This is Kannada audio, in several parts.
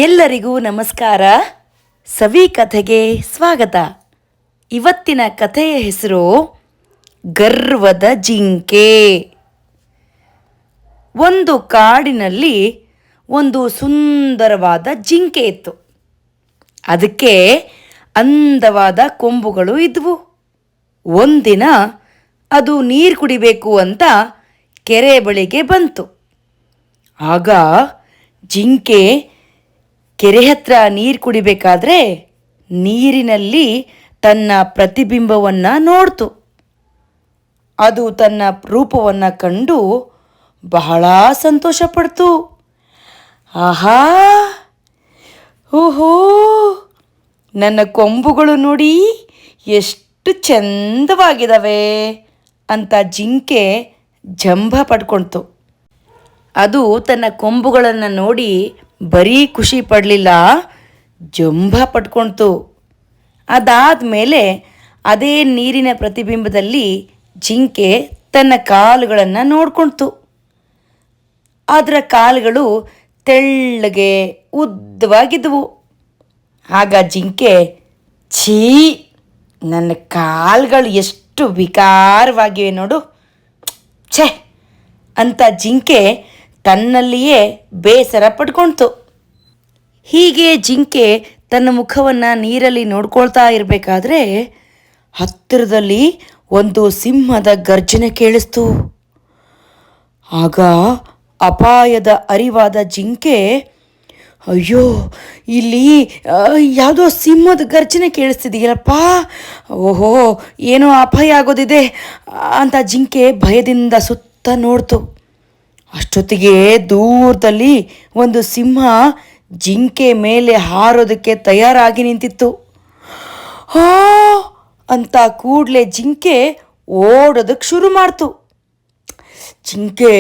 ಎಲ್ಲರಿಗೂ ನಮಸ್ಕಾರ. ಸವಿ ಕಥೆಗೆ ಸ್ವಾಗತ. ಇವತ್ತಿನ ಕಥೆಯ ಹೆಸರು ಗರ್ವದ ಜಿಂಕೆ. ಒಂದು ಕಾಡಿನಲ್ಲಿ ಒಂದು ಸುಂದರವಾದ ಜಿಂಕೆ ಇತ್ತು. ಅದಕ್ಕೆ ಅಂದವಾದ ಕೊಂಬುಗಳು ಇದ್ವು. ಒಂದಿನ ಅದು ನೀರು ಕುಡಿಬೇಕು ಅಂತ ಕೆರೆ ಬಳಿಗೆ ಬಂತು. ಆಗ ಜಿಂಕೆ ಕೆರೆ ಹತ್ರ ನೀರು ಕುಡಿಬೇಕಾದ್ರೆ ನೀರಿನಲ್ಲಿ ತನ್ನ ಪ್ರತಿಬಿಂಬವನ್ನು ನೋಡ್ತು. ಅದು ತನ್ನ ರೂಪವನ್ನು ಕಂಡು ಬಹಳ ಸಂತೋಷಪಡ್ತು. ಆಹಾ, ಓಹೋ, ನನ್ನ ಕೊಂಬುಗಳು ನೋಡಿ ಎಷ್ಟು ಚಂದವಾಗಿದ್ದಾವೆ ಅಂತ ಜಿಂಕೆ ಜಂಭ ಪಡ್ಕೊಳ್ತು. ಅದು ತನ್ನ ಕೊಂಬುಗಳನ್ನು ನೋಡಿ ಬರೀ ಖುಷಿ ಪಡಲಿಲ್ಲ, ಜಂಭ ಪಡ್ಕೊಳ್ತು. ಅದಾದ ಮೇಲೆ ಅದೇ ನೀರಿನ ಪ್ರತಿಬಿಂಬದಲ್ಲಿ ಜಿಂಕೆ ತನ್ನ ಕಾಲುಗಳನ್ನು ನೋಡ್ಕೊಳ್ತು. ಅದರ ಕಾಲುಗಳು ತೆಳ್ಳಗೆ ಉದ್ದವಾಗಿದ್ದವು. ಆಗ ಜಿಂಕೆ, ಛೀ, ನನ್ನ ಕಾಲುಗಳು ಎಷ್ಟು ವಿಕಾರವಾಗಿವೆ ನೋಡು, ಛೇ ಅಂತ ಜಿಂಕೆ ತನ್ನಲ್ಲಿಯೇ ಬೇಸರ ಪಡ್ಕೊಳ್ತು. ಹೀಗೆ ಜಿಂಕೆ ತನ್ನ ಮುಖವನ್ನು ನೀರಲ್ಲಿ ನೋಡ್ಕೊಳ್ತಾ ಇರಬೇಕಾದ್ರೆ ಹತ್ತಿರದಲ್ಲಿ ಒಂದು ಸಿಂಹದ ಗರ್ಜನೆ ಕೇಳಿಸ್ತು. ಆಗ ಅಪಾಯದ ಅರಿವಾದ ಜಿಂಕೆ, ಅಯ್ಯೋ, ಇಲ್ಲಿ ಯಾವುದೋ ಸಿಂಹದ ಗರ್ಜನೆ ಕೇಳಿಸ್ತಿದೆಯಲ್ಲಪ್ಪ, ಓಹೋ, ಏನೋ ಅಪಾಯ ಆಗೋದಿದೆ ಅಂತ ಜಿಂಕೆ ಭಯದಿಂದ ಸುತ್ತ ನೋಡ್ತು. ಅಷ್ಟೊತ್ತಿಗೆ ದೂರದಲ್ಲಿ ಒಂದು ಸಿಂಹ ಜಿಂಕೆ ಮೇಲೆ ಹಾರೋದಕ್ಕೆ ತಯಾರಾಗಿ ನಿಂತಿತ್ತು. ಹಾ ಅಂತ ಕೂಡಲೇ ಜಿಂಕೆ ಓಡೋದಕ್ಕೆ ಶುರು ಮಾಡ್ತು. ಜಿಂಕೆ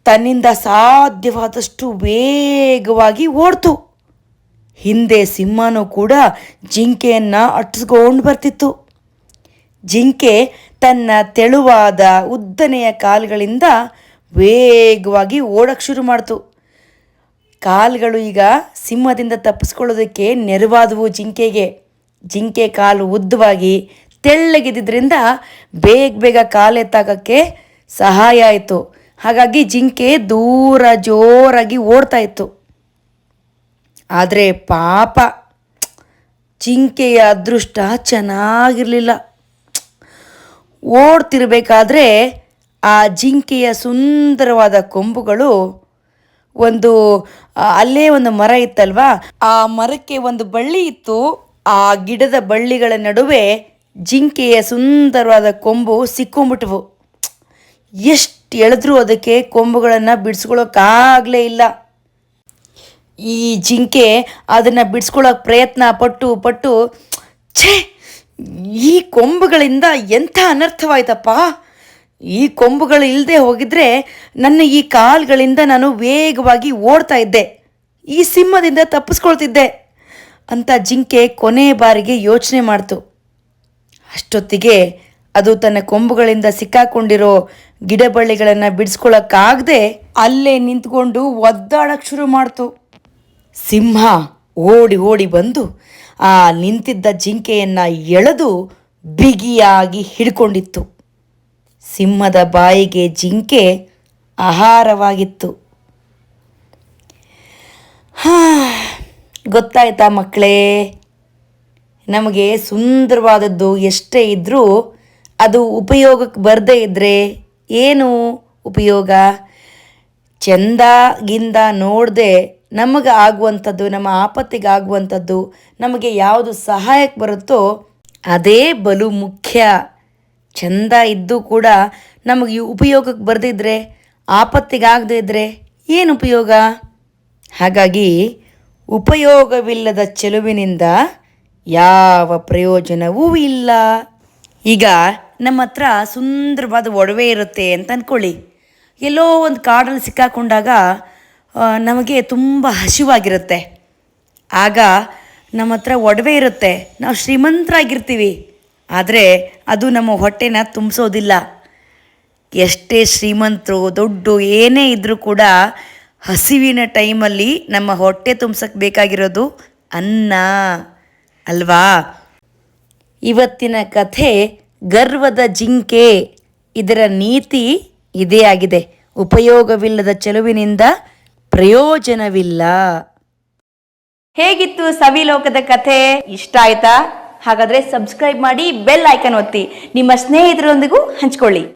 ತನ್ನಿಂದ ಸಾಧ್ಯವಾದಷ್ಟು ವೇಗವಾಗಿ ಓಡ್ತು. ಹಿಂದೆ ಸಿಂಹನೂ ಕೂಡ ಜಿಂಕೆಯನ್ನು ಅಟ್ಟಿಸ್ಕೊಂಡು ಬರ್ತಿತ್ತು. ಜಿಂಕೆ ತನ್ನ ತೆಳುವಾದ ಉದ್ದನೆಯ ಕಾಲುಗಳಿಂದ ವೇಗವಾಗಿ ಓಡಕ್ಕೆ ಶುರು ಮಾಡ್ತು. ಕಾಲುಗಳು ಈಗ ಸಿಂಹದಿಂದ ತಪ್ಪಿಸ್ಕೊಳ್ಳೋದಕ್ಕೆ ನೆರವಾದವು ಜಿಂಕೆಗೆ. ಜಿಂಕೆ ಕಾಲು ಉದ್ದವಾಗಿ ತೆಳ್ಳಗಿದ್ದರಿಂದ ಬೇಗ ಬೇಗ ಕಾಲೆತ್ತಾಕಕ್ಕೆ ಸಹಾಯ ಆಯಿತು. ಹಾಗಾಗಿ ಜಿಂಕೆ ದೂರ ಜೋರಾಗಿ ಓಡ್ತಾ ಇತ್ತು. ಆದರೆ ಪಾಪ, ಜಿಂಕೆಯ ಅದೃಷ್ಟ ಚೆನ್ನಾಗಿರಲಿಲ್ಲ. ಓಡ್ತಿರ್ಬೇಕಾದ್ರೆ ಆ ಜಿಂಕೆಯ ಸುಂದರವಾದ ಕೊಂಬುಗಳು ಅಲ್ಲೇ ಒಂದು ಮರ ಇತ್ತಲ್ವಾ, ಆ ಮರಕ್ಕೆ ಒಂದು ಬಳ್ಳಿ ಇತ್ತು. ಆ ಗಿಡದ ಬಳ್ಳಿಗಳ ನಡುವೆ ಜಿಂಕೆಯ ಸುಂದರವಾದ ಕೊಂಬು ಸಿಕ್ಕೊಂಬಿಟ್ವು. ಎಷ್ಟು ಎಳೆದ್ರೂ ಅದಕ್ಕೆ ಕೊಂಬುಗಳನ್ನು ಬಿಡಿಸ್ಕೊಳ್ಳೋಕ್ಕಾಗಲೇ ಇಲ್ಲ. ಈ ಜಿಂಕೆ ಅದನ್ನು ಬಿಡಿಸ್ಕೊಳ್ಳೋಕೆ ಪ್ರಯತ್ನ ಪಟ್ಟು ಛೇ, ಈ ಕೊಂಬುಗಳಿಂದ ಎಂಥ ಅನರ್ಥವಾಯ್ತಪ್ಪ, ಈ ಕೊಂಬುಗಳು ಇಲ್ಲದೆ ಹೋಗಿದ್ರೆ ನನ್ನ ಈ ಕಾಲುಗಳಿಂದ ನಾನು ವೇಗವಾಗಿ ಓಡ್ತಾ ಇದ್ದೆ, ಈ ಸಿಂಹದಿಂದ ತಪ್ಪಿಸ್ಕೊಳ್ತಿದ್ದೆ ಅಂತ ಜಿಂಕೆ ಕೊನೆ ಬಾರಿಗೆ ಯೋಚನೆ ಮಾಡ್ತು. ಅಷ್ಟೊತ್ತಿಗೆ ಅದು ತನ್ನ ಕೊಂಬುಗಳಿಂದ ಸಿಕ್ಕಾಕೊಂಡಿರೋ ಗಿಡಬಳ್ಳಿಗಳನ್ನು ಬಿಡಿಸ್ಕೊಳ್ಳೋಕ್ಕಾಗದೆ ಅಲ್ಲೇ ನಿಂತ್ಕೊಂಡು ಒದ್ದಾಡಕ್ಕೆ ಶುರು ಮಾಡ್ತು. ಸಿಂಹ ಓಡಿ ಓಡಿ ಬಂದು ಆ ನಿಂತಿದ್ದ ಜಿಂಕೆಯನ್ನು ಎಳೆದು ಬಿಗಿಯಾಗಿ ಹಿಡ್ಕೊಂಡಿತ್ತು. ಸಿಂಹದ ಬಾಯಿಗೆ ಜಿಂಕೆ ಆಹಾರವಾಗಿತ್ತು. ಗೊತ್ತಾಯ್ತಾ ಮಕ್ಕಳೇ, ನಮಗೆ ಸುಂದರವಾದದ್ದು ಎಷ್ಟೇ ಇದ್ದರೂ ಅದು ಉಪಯೋಗಕ್ಕೆ ಬರದೇ ಇದ್ದರೆ ಏನು ಉಪಯೋಗ? ಚೆಂದಾಗಿಂದ ನೋಡದೆ ನಮಗೆ ಆಗುವಂಥದ್ದು, ನಮ್ಮ ಆಪತ್ತಿಗಾಗುವಂಥದ್ದು, ನಮಗೆ ಯಾವುದು ಸಹಾಯಕ್ಕೆ ಬರುತ್ತೋ ಅದೇ ಬಲು ಮುಖ್ಯ. ಚೆಂದ ಇದ್ದು ಕೂಡ ನಮಗೆ ಉಪಯೋಗಕ್ಕೆ ಬರೆದಿದ್ರೆ, ಆಪತ್ತಿಗಾಗದೇ ಇದ್ದರೆ ಏನು ಉಪಯೋಗ? ಹಾಗಾಗಿ ಉಪಯೋಗವಿಲ್ಲದ ಚೆಲುವಿನಿಂದ ಯಾವ ಪ್ರಯೋಜನವೂ ಇಲ್ಲ. ಈಗ ನಮ್ಮ ಹತ್ರ ಸುಂದರವಾದ ಒಡವೆ ಇರುತ್ತೆ ಅಂತ ಅಂದ್ಕೊಳ್ಳಿ. ಎಲ್ಲೋ ಒಂದು ಕಾಡಲ್ಲಿ ಸಿಕ್ಕಾಕೊಂಡಾಗ ನಮಗೆ ತುಂಬ ಹಸಿವಾಗಿರುತ್ತೆ. ಆಗ ನಮ್ಮ ಹತ್ರ ಒಡವೆ ಇರುತ್ತೆ, ನಾವು ಶ್ರೀಮಂತರಾಗಿರ್ತೀವಿ, ಆದರೆ ಅದು ನಮ್ಮ ಹೊಟ್ಟೆನ ತುಂಬಿಸೋದಿಲ್ಲ. ಎಷ್ಟೇ ಶ್ರೀಮಂತರು ದೊಡ್ಡ ಏನೇ ಇದ್ದರೂ ಕೂಡ ಹಸಿವಿನ ಟೈಮಲ್ಲಿ ನಮ್ಮ ಹೊಟ್ಟೆ ತುಂಬಿಸಕ್ಕೆ ಬೇಕಾಗಿರೋದು ಅನ್ನ ಅಲ್ವಾ? ಇವತ್ತಿನ ಕಥೆ ಗರ್ವದ ಜಿಂಕೆ. ಇದರ ನೀತಿ ಇದೇ ಆಗಿದೆ: ಉಪಯೋಗವಿಲ್ಲದ ಚೆಲುವಿನಿಂದ ಪ್ರಯೋಜನವಿಲ್ಲ. ಹೇಗಿತ್ತು ಸವಿಲೋಕದ ಕಥೆ? ಇಷ್ಟ ಆಯ್ತಾ? ಹಾಗಾದ್ರೆ ಸಬ್ಸ್ಕ್ರೈಬ್ ಮಾಡಿ, ಬೆಲ್ ಐಕನ್ ಒತ್ತಿ, ನಿಮ್ಮ ಸ್ನೇಹಿತರೊಂದಿಗೂ ಹಂಚ್ಕೊಳ್ಳಿ.